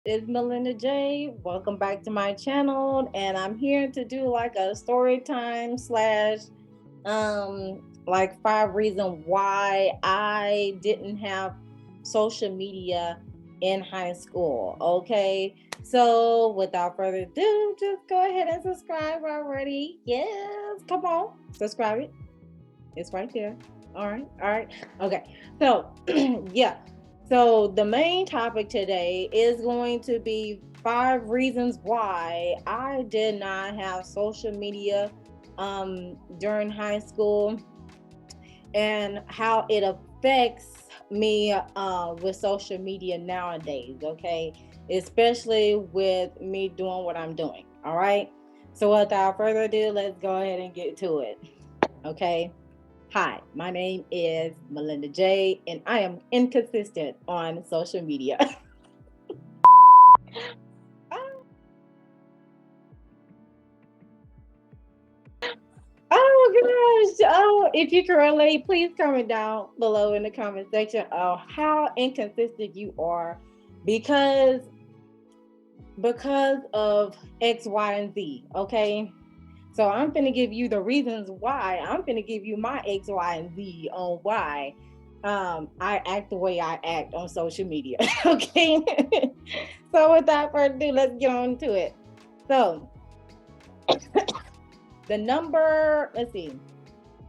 It's Molinda Jae. Welcome back to my channel, and I'm here to do like a story time slash like 5 reasons why I didn't have social media in high school. Okay, so without further ado, just go ahead and subscribe already. Yes, come on, subscribe it. It's right there. All right. Okay. So, yeah. So, the main topic today is going to be 5 reasons why I did not have social media during high school and how it affects me with social media nowadays. Okay. Especially with me doing what I'm doing. All right. So, without further ado, let's go ahead and get to it. Okay. Hi, my name is Molinda Jae, and I am inconsistent on social media. Oh gosh! Oh, if you can relate, please comment down below in the comment section of how inconsistent you are, because of X, Y, and Z. Okay, so I'm gonna give you the reasons why. I'm gonna give you my X, Y, and Z on why I act the way I act on social media. Okay. So without further ado, let's get on to it. So the number, let's see.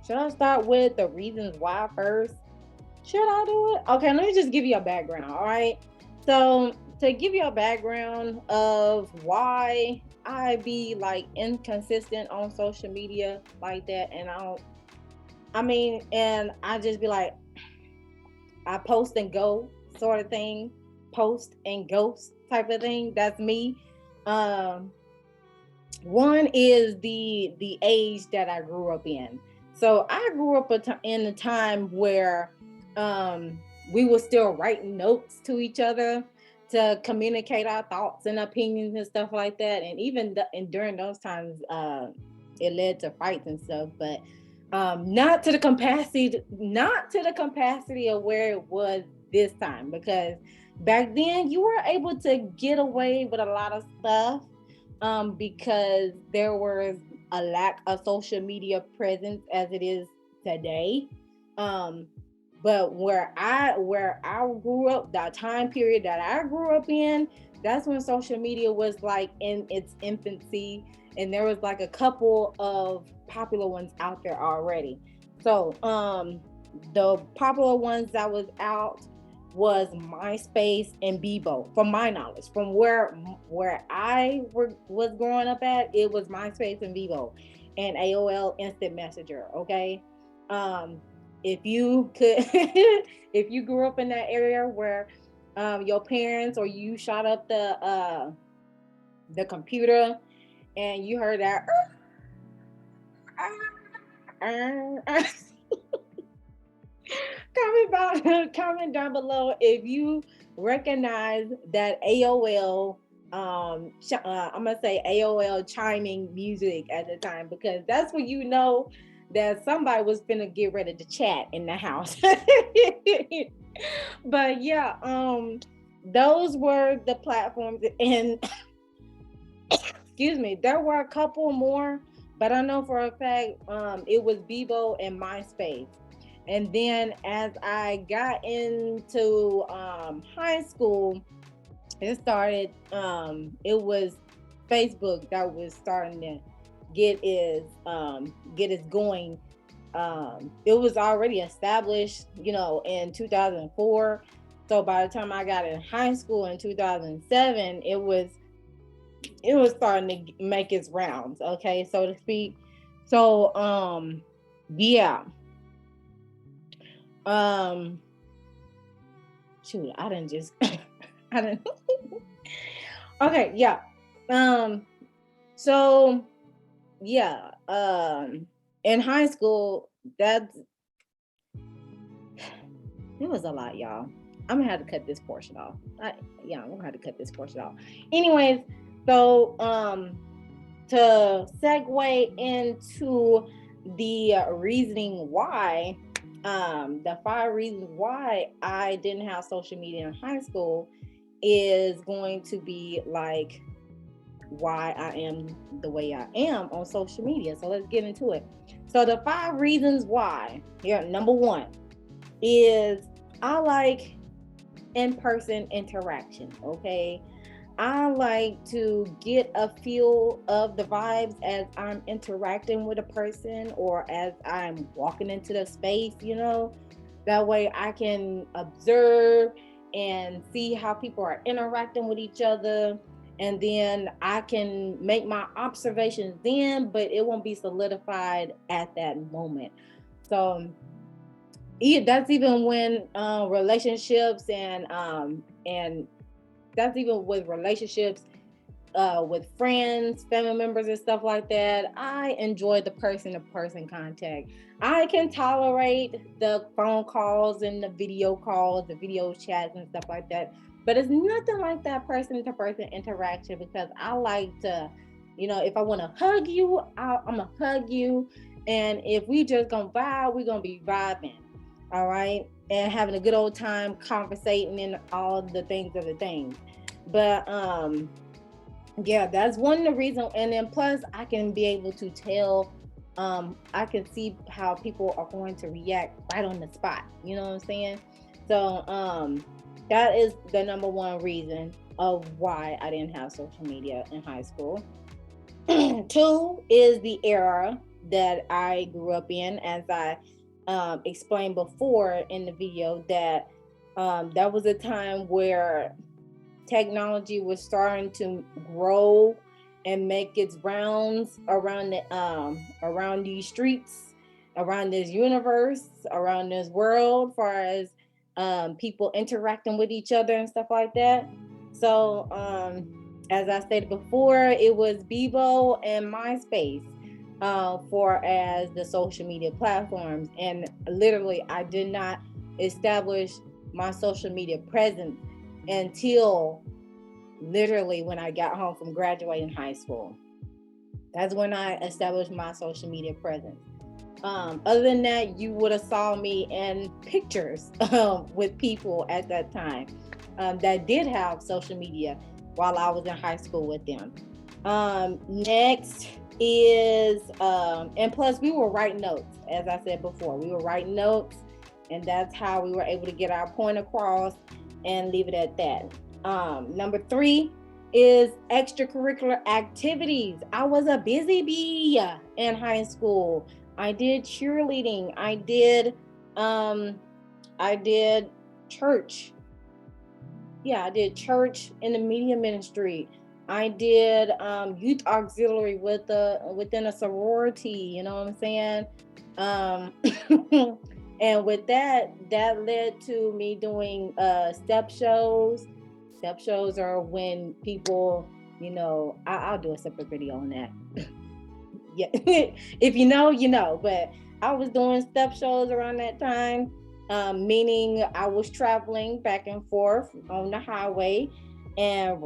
Should I start with the reasons why first? Should I do it? Okay, let me just give you a background. All right. So to give you a background of why I be like inconsistent on social media like that, and and I just be like, I post and go sort of thing, post and ghost type of thing. That's me. Um, One is the age that I grew up in. So I grew up in a time where um, we were still writing notes to each other to communicate our thoughts and opinions and stuff like that. And even and during those times, it led to fights and stuff, but not to the capacity of where it was this time, because back then you were able to get away with a lot of stuff because there was a lack of social media presence as it is today. Um, but where I grew up, that time period that I grew up in, that's when social media was like in its infancy, and there was like a couple of popular ones out there already. So the popular ones that was out was MySpace and Bebo. From my knowledge, from where was growing up at, it was MySpace and Bebo, and AOL Instant Messenger. Okay, um, if you could, if you grew up in that area where your parents or you shot up the computer and you heard that. Comment down below if you recognize that AOL. I'm gonna say AOL chiming music at the time, because that's when you know that somebody was finna get ready to chat in the house. But yeah, those were the platforms, and excuse me, there were a couple more, but I know for a fact it was Bebo and MySpace. And then as I got into high school, it started. It was Facebook that was starting to get its going. It was already established, in 2004. So by the time I got in high school in 2007, it was starting to make its rounds, okay, so to speak. So yeah. Um Shoot, I didn't just I didn't okay, yeah. Um so yeah, in high school, that's it was a lot, y'all. I'm gonna have to cut this portion off. I'm gonna have to cut this portion off. Anyways, so to segue into the reasoning why, the 5 reasons why I didn't have social media in high school is going to be like why I am the way I am on social media. So let's get into it. So the 5 reasons why. Here, number 1 is I like in-person interaction. Okay. I like to get a feel of the vibes as I'm interacting with a person or as I'm walking into the space, That way I can observe and see how people are interacting with each other. And then I can make my observations then, but it won't be solidified at that moment. So that's even when relationships and that's even with relationships with friends, family members, and stuff like that. I enjoy the person-to-person contact. I can tolerate the phone calls and the video calls, the video chats and stuff like that. But it's nothing like that person-to-person interaction because I like to, if I want to hug you, I'm going to hug you. And if we just going to vibe, we're going to be vibing. All right. And having a good old time conversating and all the things of the things. But, yeah, that's one of the reasons. And then plus I can be able to tell, I can see how people are going to react right on the spot. You know what I'm saying? So that is the number 1 reason of why I didn't have social media in high school. 2 is the era that I grew up in, as I explained before in the video, that that was a time where technology was starting to grow and make its rounds around around these streets, around this universe, around this world, far as people interacting with each other and stuff like that. So as I stated before, it was Bebo and MySpace for as the social media platforms, and literally I did not establish my social media presence until literally when I got home from graduating high school. That's when I established my social media presence. Other than that, you would have saw me in pictures with people at that time that did have social media while I was in high school with them. Next is, and plus we were writing notes, as I said before, we were writing notes, and that's how we were able to get our point across and leave it at that. Number 3 is extracurricular activities. I was a busy bee in high school. I did cheerleading. I did church. Yeah, I did church in the media ministry. I did youth auxiliary within a sorority. You know what I'm saying? And with that led to me doing step shows. Step shows are when people, I'll do a separate video on that. Yeah, if you know, you know. But I was doing step shows around that time, meaning I was traveling back and forth on the highway, and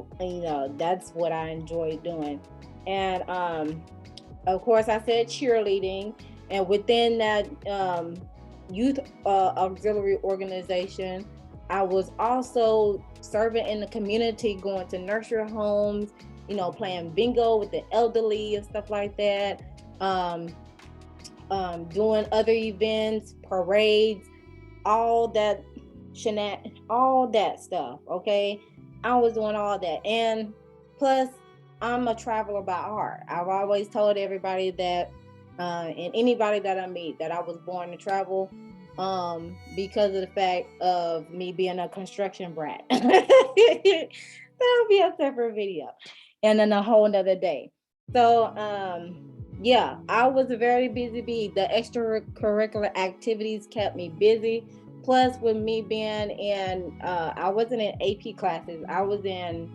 that's what I enjoyed doing. And of course, I said cheerleading, and within that youth auxiliary organization, I was also serving in the community, going to nursery homes, playing bingo with the elderly and stuff like that, doing other events, parades, all that all that stuff. Okay, I was doing all that, and plus I'm a traveler by heart. I've always told everybody that, and anybody that I meet, that I was born to travel, because of the fact of me being a construction brat. That'll be a separate video and then a whole nother day. So yeah, I was a very busy bee. The extracurricular activities kept me busy. Plus, with me being in, I wasn't in AP classes. I was in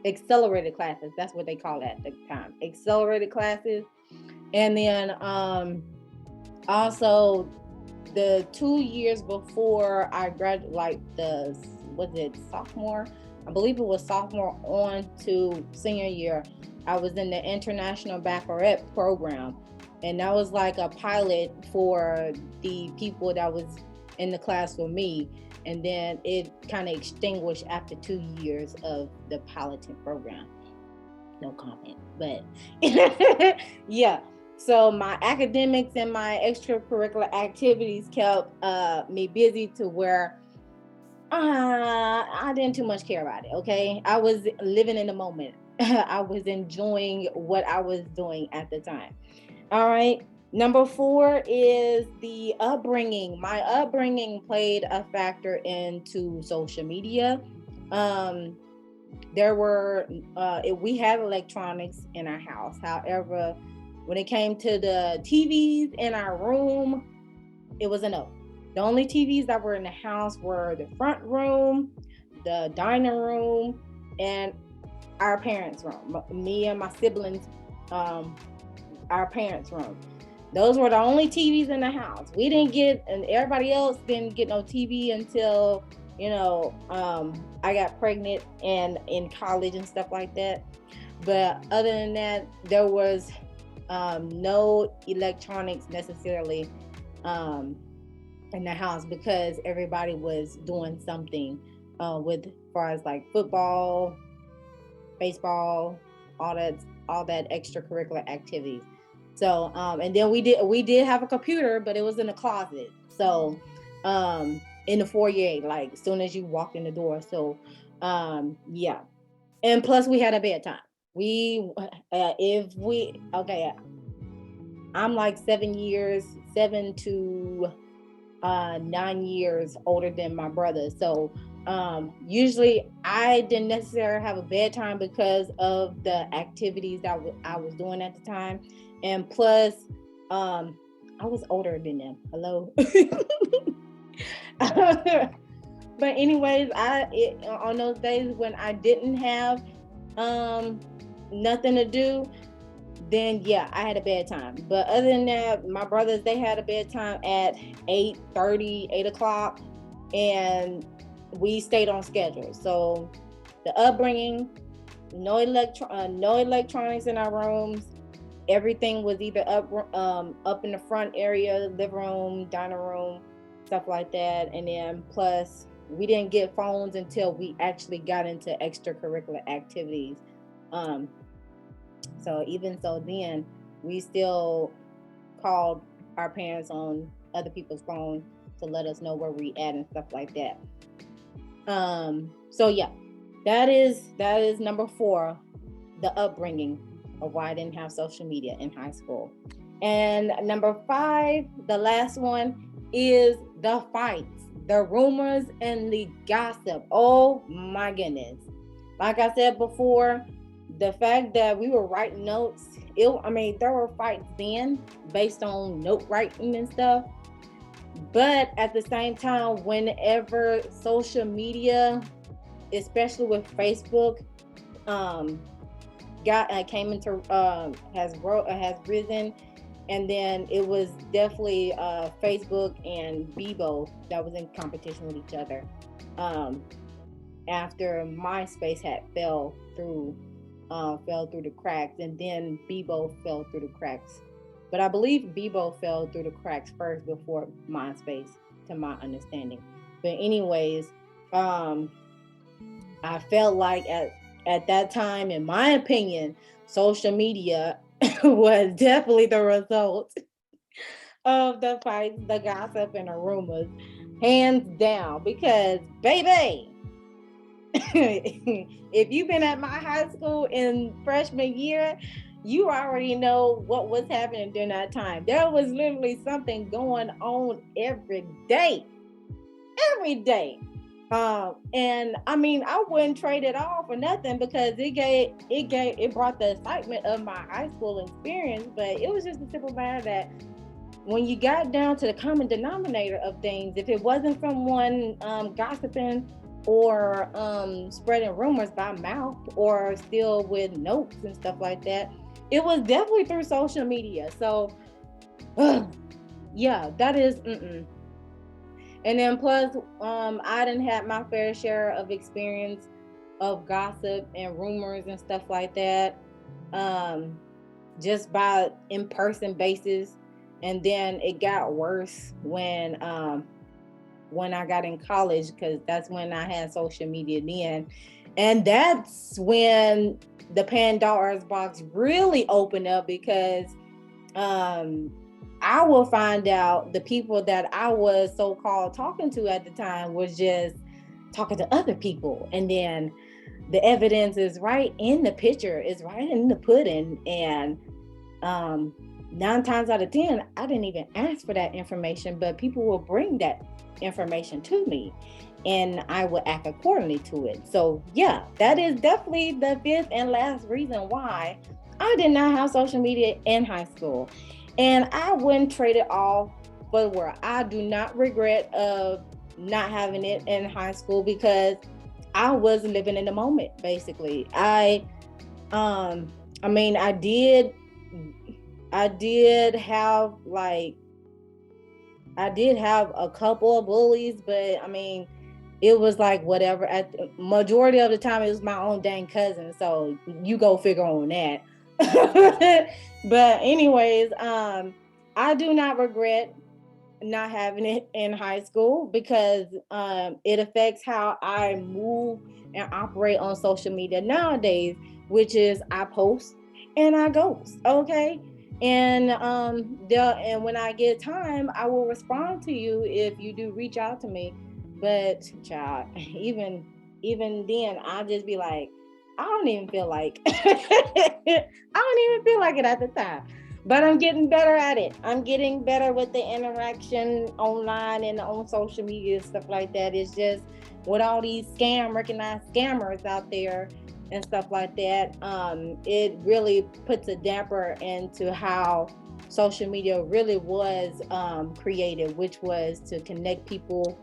accelerated classes. That's what they call it at the time. Accelerated classes. And then also the 2 years before I graduated, like sophomore? I believe it was sophomore on to senior year, I was in the International Baccalaureate program. And that was like a pilot for the people that was in the class for me. And then it kind of extinguished after 2 years of the piloting program. No comment, but yeah. So my academics and my extracurricular activities kept me busy to where I didn't too much care about it. Okay, I was living in the moment. I was enjoying what I was doing at the time. All right. Number 4 is the upbringing. My upbringing played a factor into social media. Um, there were we had electronics in our house. However, when it came to the TVs in our room, it was a no. The only TVs that were in the house were the front room, the dining room, and our parents' room. Me and my siblings, um, our parents' room. Those were the only TVs in the house. We didn't get, and everybody else didn't get no TV until, I got pregnant and in college and stuff like that. But other than that, there was no electronics necessarily in the house because everybody was doing something with as far as like football, baseball, all that extracurricular activities. So and then we did have a computer, but it was in the closet. So in the foyer, like as soon as you walked in the door. So yeah. And plus we had a bedtime. We if we okay, I'm like 7 to 9 years older than my brother. So usually I didn't necessarily have a bedtime because of the activities that I was doing at the time. And plus, I was older than them. Hello. But anyways, on those days when I didn't have um, nothing to do, then yeah, I had a bedtime. But other than that, my brothers, they had a bedtime at 8:30, 8 o'clock, and we stayed on schedule. So the upbringing, no electronics in our rooms. Everything was either up in the front area, living room, dining room, stuff like that. And then plus, we didn't get phones until we actually got into extracurricular activities. Um, so even so, then we still called our parents on other people's phone to let us know where we at and stuff like that. So yeah, that is number 4, the upbringing of why I didn't have social media in high school. And number 5, the last one, is the fights, the rumors, and the gossip. Oh my goodness. Like I said before, the fact that we were writing notes, there were fights then based on note writing and stuff. But at the same time, whenever social media, especially with Facebook, came into has risen, and then it was definitely Facebook and Bebo that was in competition with each other. After MySpace had fell through the cracks, and then Bebo fell through the cracks. But I believe Bebo fell through the cracks first before MySpace, to my understanding. But anyways, I felt like at that time, in my opinion, social media was definitely the result of the fights, the gossip, and the rumors, hands down. Because baby, if you've been at my high school in freshman year, you already know what was happening during that time. There was literally something going on every day. Every day. And I wouldn't trade it all for nothing, because it brought the excitement of my high school experience. But it was just a simple matter that when you got down to the common denominator of things, if it wasn't someone gossiping or spreading rumors by mouth, or still with notes and stuff like that, it was definitely through social media. So yeah, that is And then plus, I didn't have my fair share of experience of gossip and rumors and stuff like that, just by in-person basis. And then it got worse when when I got in college, because that's when I had social media then. And that's when the Pandora's box really opened up, because I will find out the people that I was so-called talking to at the time was just talking to other people. And then the evidence is right in the picture, is right in the pudding. And 9 times out of 10, I didn't even ask for that information, but people will bring that information to me and I will act accordingly to it. So yeah, that is definitely the fifth and last reason why I did not have social media in high school. And I wouldn't trade it all for the world. I do not regret not having it in high school, because I was living in the moment, basically. I mean, I did have a couple of bullies, but I mean, it was like whatever. At the majority of the time, it was my own dang cousin. So you go figure on that. But anyways, I do not regret not having it in high school, because it affects how I move and operate on social media nowadays, which is I post and I ghost. Okay. And when I get time, I will respond to you if you do reach out to me. But child, even then, I'll just be like, I don't even feel like I don't even feel like it at the time. But I'm getting better at it. I'm getting better with the interaction online and on social media and stuff like that. It's just with all these recognized scammers out there and stuff like that, it really puts a damper into how social media really was created, which was to connect people,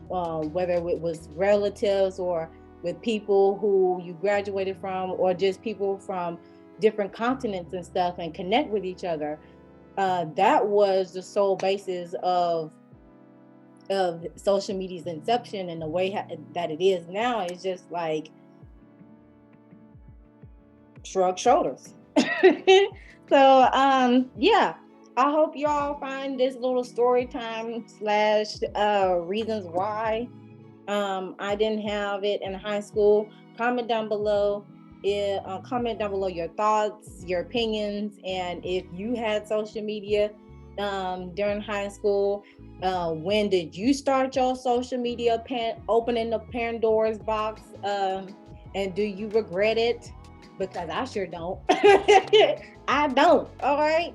whether it was relatives or with people who you graduated from, or just people from different continents and stuff, and connect with each other. That was the sole basis of social media's inception, and the way that it is now is just like shrug shoulders. So yeah, I hope y'all find this little story time slash reasons why I didn't have it in high school. Comment down below. Comment down below your thoughts, your opinions, and if you had social media during high school. When did you start your social media opening the Pandora's box? And do you regret it? Because I sure don't. I don't. All right.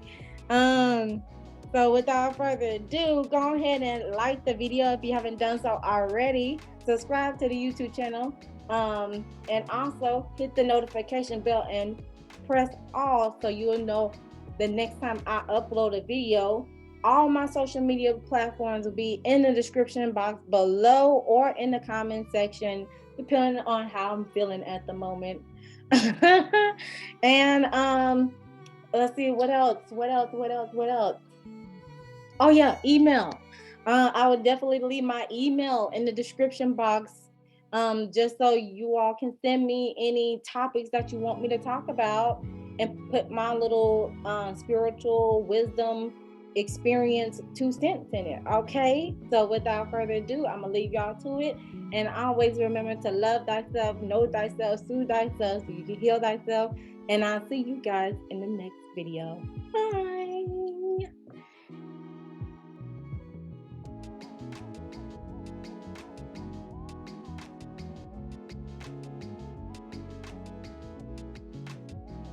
So without further ado, go ahead and like the video if you haven't done so already. Subscribe to the YouTube channel. And also hit the notification bell and press all, so you'll know the next time I upload a video. All my social media platforms will be in the description box below or in the comment section, depending on how I'm feeling at the moment. And let's see, what else? Oh yeah, email. I would definitely leave my email in the description box, just so you all can send me any topics that you want me to talk about, and put my little spiritual wisdom experience 2 cents in it. Okay, so without further ado, I'm gonna leave y'all to it, and always remember to love thyself, know thyself, soothe thyself, so you can heal thyself. And I'll see you guys in the next video. Bye.